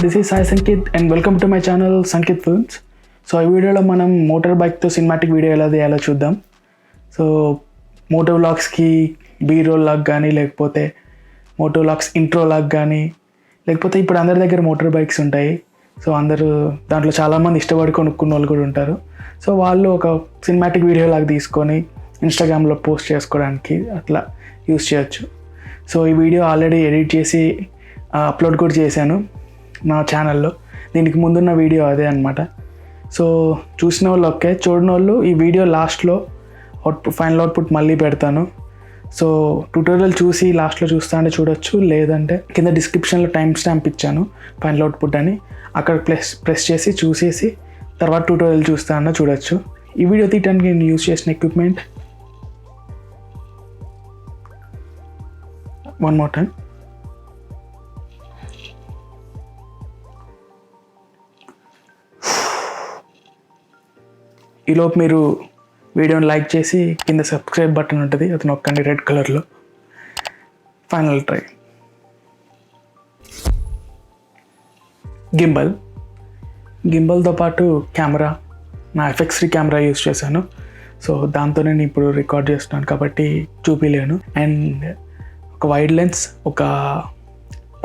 this is Sai Sankeerth and welcome to my channel Sankeerth Films. So ఈ వీడియోలో మనం motor బైక్తో cinematic video ఎలా తీయాలో చూద్దాం. సో మోటో వ్లాగ్స్కి బీరోల్ లాగ్ కానీ లేకపోతే మోటో వ్లాగ్స్ ఇంట్రో లాగ్ కానీ లేకపోతే ఇప్పుడు అందరి దగ్గర మోటార్ బైక్స్ ఉంటాయి. సో అందరూ దాంట్లో చాలామంది ఇష్టపడి కొనుక్కున్న వాళ్ళు కూడా ఉంటారు. సో వాళ్ళు ఒక సినిమాటిక్ వీడియో లాగా తీసుకొని ఇన్స్టాగ్రామ్లో పోస్ట్ చేసుకోవడానికి అట్లా యూస్ చేయొచ్చు. సో ఈ వీడియో ఆల్రెడీ ఎడిట్ చేసి అప్లోడ్ కూడా చేశాను నా ఛానల్లో. దీనికి ముందున్న వీడియో అదే అనమాట. సో చూసిన వాళ్ళు ఓకే, చూడని వాళ్ళు ఈ వీడియో లాస్ట్లో ఫైనల్ అవుట్పుట్ మళ్ళీ పెడతాను. సో ట్యూటోరియల్ చూసి లాస్ట్లో చూస్తా అంటే చూడొచ్చు, లేదంటే కింద డిస్క్రిప్షన్లో టైం స్టాంప్ ఇచ్చాను ఫైనల్ అవుట్పుట్ అని, అక్కడ ప్రెస్ చేసి చూసేసి తర్వాత ట్యూటోరియల్ చూస్తా అన్న చూడొచ్చు. ఈ వీడియో తీయడానికి నేను యూజ్ చేసిన ఎక్విప్మెంట్ వన్ మోర్ టైం. ఈలోపు మీరు వీడియోని లైక్ చేసి కింద సబ్స్క్రైబ్ బటన్ ఉంటుంది, అది నొక్కండి రెడ్ కలర్లో. Final try. గింబల్తో పాటు కెమెరా, నా FX3 కెమెరా యూస్ చేశాను. సో దాంతో నేను ఇప్పుడు రికార్డ్ చేస్తున్నాను కాబట్టి చూపించలేను. అండ్ ఒక వైడ్ లెన్స్, ఒక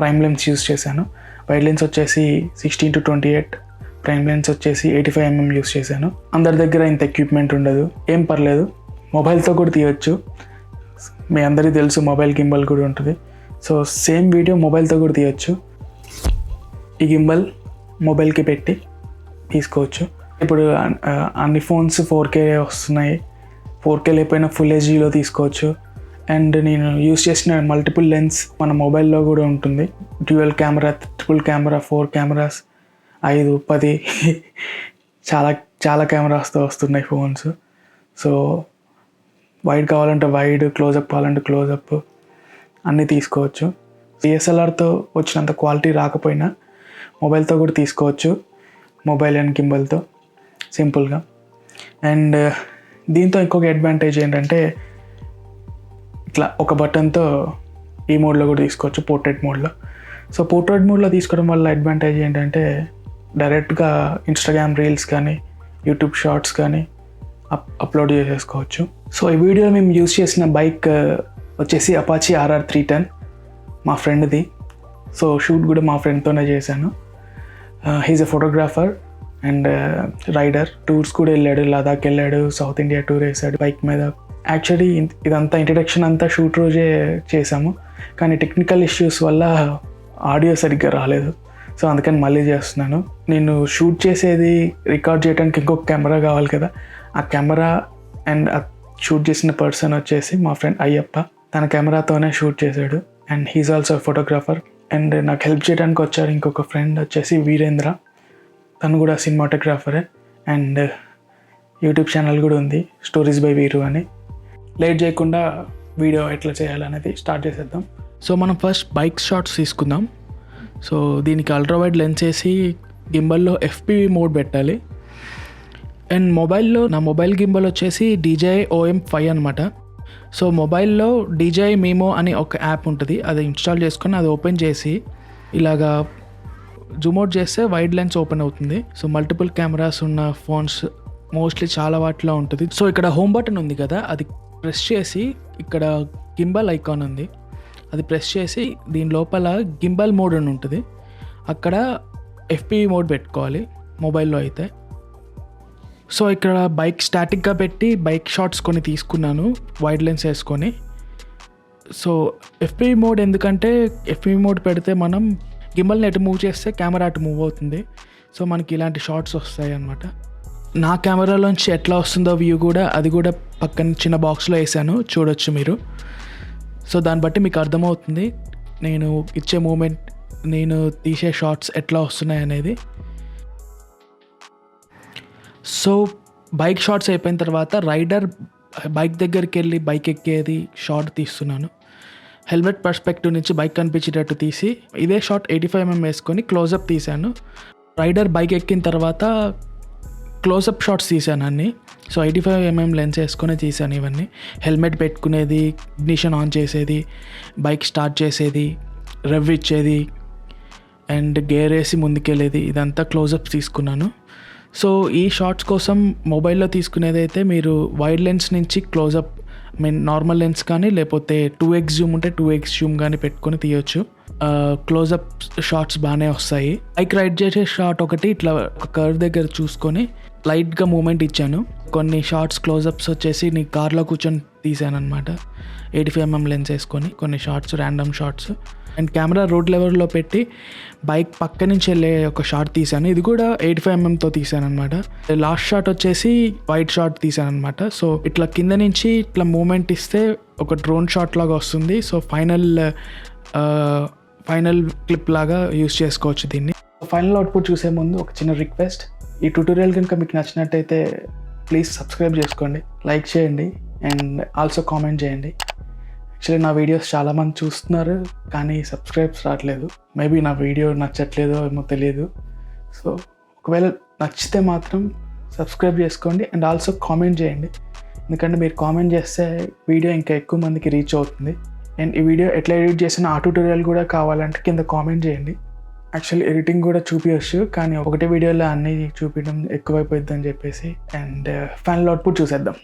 ప్రైమ్ లెన్స్ యూస్ చేశాను. వైడ్ లెన్స్ వచ్చేసి 16-28, ప్రైమ్ లెన్స్ వచ్చేసి 85mm యూస్ చేశాను. అందరి దగ్గర ఇంత ఎక్విప్మెంట్ ఉండదు, ఏం పర్లేదు, మొబైల్తో కూడా తీయచ్చు. మీ అందరికీ తెలుసు మొబైల్ గింబల్ కూడా ఉంటుంది. సో సేమ్ వీడియో మొబైల్తో కూడా తీయచ్చు. ఈ గింబల్ మొబైల్కి పెట్టి తీసుకోవచ్చు. ఇప్పుడు అన్ని ఫోన్స్ 4K వస్తున్నాయి, 4K లేకపోయినా ఫుల్ హెచ్డీలో తీసుకోవచ్చు. అండ్ నేను యూస్ చేసిన మల్టిపుల్ లెన్స్ మన మొబైల్లో కూడా ఉంటుంది. Dual camera, triple camera, 4 cameras, 5, 10 చాలా కెమెరాస్తో వస్తున్నాయి ఫోన్స్. సో వైడ్ కావాలంటే వైడ్, క్లోజప్ కావాలంటే క్లోజప్ అన్నీ తీసుకోవచ్చు. DSLRతో వచ్చినంత క్వాలిటీ రాకపోయినా మొబైల్తో కూడా తీసుకోవచ్చు, మొబైల్ అండ్ గింబల్తో సింపుల్గా. అండ్ దీంతో ఇంకొక అడ్వాంటేజ్ ఏంటంటే ఇట్లా ఒక బటన్తో ఈ మోడ్లో కూడా తీసుకోవచ్చు, పోర్ట్రేట్ మోడ్లో. సో పోర్ట్రేట్ మోడ్లో తీసుకోవడం వల్ల అడ్వాంటేజ్ ఏంటంటే డైరెక్ట్గా ఇన్స్టాగ్రామ్ రీల్స్ కానీ యూట్యూబ్ షార్ట్స్ కానీ అప్లోడ్ చేసేసుకోవచ్చు. సో ఈ వీడియోలో మేము యూస్ చేసిన బైక్ వచ్చేసి అపాచీ RR310, మా ఫ్రెండ్ది. సో షూట్ కూడా మా ఫ్రెండ్తోనే చేశాను. He's a photographer and rider. Tours కూడా వెళ్ళాడు, లదాఖ్ వెళ్ళాడు, సౌత్ ఇండియా టూర్ వేసాడు బైక్ మీద. యాక్చువల్లీ ఇదంతా ఇంట్రడక్షన్ అంతా షూట్ రోజే చేసాము, కానీ టెక్నికల్ ఇష్యూస్ వల్ల ఆడియో సరిగ్గా రాలేదు. సో అందుకని మళ్ళీ చేస్తున్నాను. నేను షూట్ చేసేది రికార్డ్ చేయడానికి ఇంకొక కెమెరా కావాలి కదా, ఆ కెమెరా అండ్ షూట్ చేసిన పర్సన్ వచ్చేసి మా ఫ్రెండ్ అయ్యప్ప, తన కెమెరాతోనే షూట్ చేశాడు. And he's also photographer. And నాకు హెల్ప్ చేయడానికి వచ్చారు ఇంకొక ఫ్రెండ్ వచ్చేసి వీరేంద్ర, తను కూడా సినిమాటోగ్రాఫరే. అండ్ యూట్యూబ్ ఛానల్ కూడా ఉంది, స్టోరీస్ బై వీరు అని. లేట్ చేయకుండా వీడియో ఎట్లా చేయాలనేది స్టార్ట్ చేసేద్దాం. సో మనం ఫస్ట్ బైక్ షాట్స్ తీసుకుందాం. సో దీనికి అల్ట్రా వైడ్ లెన్స్ వేసి గింబల్లో FPV మోడ్ పెట్టాలి. అండ్ మొబైల్లో నా మొబైల్ గింబల్ వచ్చేసి DJI OM5 అనమాట. సో మొబైల్లో DJI Mimo అని ఒక యాప్ ఉంటుంది, అది ఇన్స్టాల్ చేసుకొని అది ఓపెన్ చేసి ఇలాగా జూమ్ అవుట్ చేస్తే వైడ్ లెన్స్ ఓపెన్ అవుతుంది. సో మల్టిపుల్ కెమెరాస్ ఉన్న ఫోన్స్ మోస్ట్లీ చాలా వాటిలో ఉంటుంది. సో ఇక్కడ హోమ్ బటన్ ఉంది కదా, అది ప్రెస్ చేసి ఇక్కడ గింబల్ ఐకాన్ ఉంది, అది ప్రెస్ చేసి దీని లోపల గింబల్ మోడ్ అని ఉంటుంది, అక్కడ FPV మోడ్ పెట్టుకోవాలి మొబైల్లో అయితే. సో ఇక్కడ బైక్ స్టాటిక్గా పెట్టి బైక్ షాట్స్ కొన్ని తీసుకున్నాను వైడ్ లెన్స్ వేసుకొని. సో FPV మోడ్ ఎందుకంటే FPV మోడ్ పెడితే మనం గింబల్ని ఎటు మూవ్ చేస్తే కెమెరా అటు మూవ్ అవుతుంది. సో మనకి ఇలాంటి షాట్స్ వస్తాయి అన్నమాట. నా కెమెరాలోంచి ఎట్లా వస్తుందో వ్యూ కూడా అది కూడా పక్కన చిన్న బాక్స్లో వేసాను, చూడొచ్చు మీరు. సో దాన్ని బట్టి మీకు అర్థమవుతుంది నేను ఇచ్చే మూమెంట్, నేను తీసే షాట్స్ ఎట్లా వస్తున్నాయి అనేది. సో బైక్ షాట్స్ అయిపోయిన తర్వాత రైడర్ బైక్ దగ్గరికి వెళ్ళి బైక్ ఎక్కేది షాట్ తీస్తున్నాను. హెల్మెట్ పర్స్పెక్టివ్ నుంచి బైక్ కనిపించేటట్టు తీసి ఇదే షాట్ 85mm వేసుకొని క్లోజప్ తీశాను. రైడర్ బైక్ ఎక్కిన తర్వాత క్లోజప్ షాట్స్ తీశాను అన్నీ. సో 85mm లెన్స్ వేసుకొని తీశాను ఇవన్నీ. హెల్మెట్ పెట్టుకునేది, ఇగ్నిషన్ ఆన్ చేసేది, బైక్ స్టార్ట్ చేసేది, రెవ్ ఇచ్చేది, అండ్ గేర్ వేసి ముందుకెళ్ళేది, ఇదంతా క్లోజప్స్ తీసుకున్నాను. సో ఈ షార్ట్స్ కోసం మొబైల్లో తీసుకునేదైతే మీరు వైడ్ లెన్స్ నుంచి క్లోజప్ నార్మల్ లెన్స్ కానీ లేకపోతే 2x జూమ్ ఉంటే 2x జూమ్ కానీ పెట్టుకొని తీయొచ్చు. క్లోజప్ షార్ట్స్ బాగానే వస్తాయి. బైక్ రైడ్ చేసే షార్ట్ ఒకటి ఇట్లా ఒక కర్వ్ దగ్గర చూసుకొని లైట్గా మూమెంట్ ఇచ్చాను. కొన్ని షార్ట్స్ క్లోజప్స్ వచ్చేసి నీ కార్లో కూర్చొని తీసాను అనమాట. 85mm లెన్స్ వేసుకొని కొన్ని shorts, random shorts. And camera road లెవెల్లో పెట్టి బైక్ పక్క నుంచి వెళ్ళే ఒక షార్ట్ తీశాను. ఇది కూడా 85mmతో తీసాను అనమాట. లాస్ట్ షాట్ వచ్చేసి వైట్ షాట్ తీసాను అనమాట. సో ఇట్లా కింద నుంచి ఇట్లా మూమెంట్ ఇస్తే ఒక డ్రోన్ షాట్ లాగా వస్తుంది. సో ఫైనల్ క్లిప్ లాగా యూస్ చేసుకోవచ్చు దీన్ని. ఫైనల్ అవుట్పుట్ చూసే ముందు ఒక చిన్న రిక్వెస్ట్, ఈ ట్యూటోరియల్ కనుక మీకు నచ్చినట్టయితే ప్లీజ్ సబ్స్క్రైబ్ చేసుకోండి, లైక్ చేయండి అండ్ ఆల్సో కామెంట్ చేయండి. యాక్చువల్లీ నా వీడియోస్ చాలామంది చూస్తున్నారు కానీ సబ్స్క్రైబ్స్ రావట్లేదు. మేబీ నా వీడియో నచ్చట్లేదో ఏమో తెలియదు. సో ఒకవేళ నచ్చితే మాత్రం సబ్స్క్రైబ్ చేసుకోండి అండ్ ఆల్సో కామెంట్ చేయండి. ఎందుకంటే మీరు కామెంట్ చేస్తే వీడియో ఇంకా ఎక్కువ మందికి రీచ్ అవుతుంది. అండ్ ఈ వీడియో ఎట్లా ఎడిట్ చేసిన ఆ ట్యూటోరియల్ కూడా కావాలంటే కింద కామెంట్ చేయండి. యాక్చువల్లీ ఎడిటింగ్ కూడా చూపించచ్చు కానీ ఒకటే వీడియోలో అన్నీ చూపించడం ఎక్కువైపోద్ది అని చెప్పేసి. అండ్ ఫైనల్ అవుట్పుట్ చూసేద్దాం.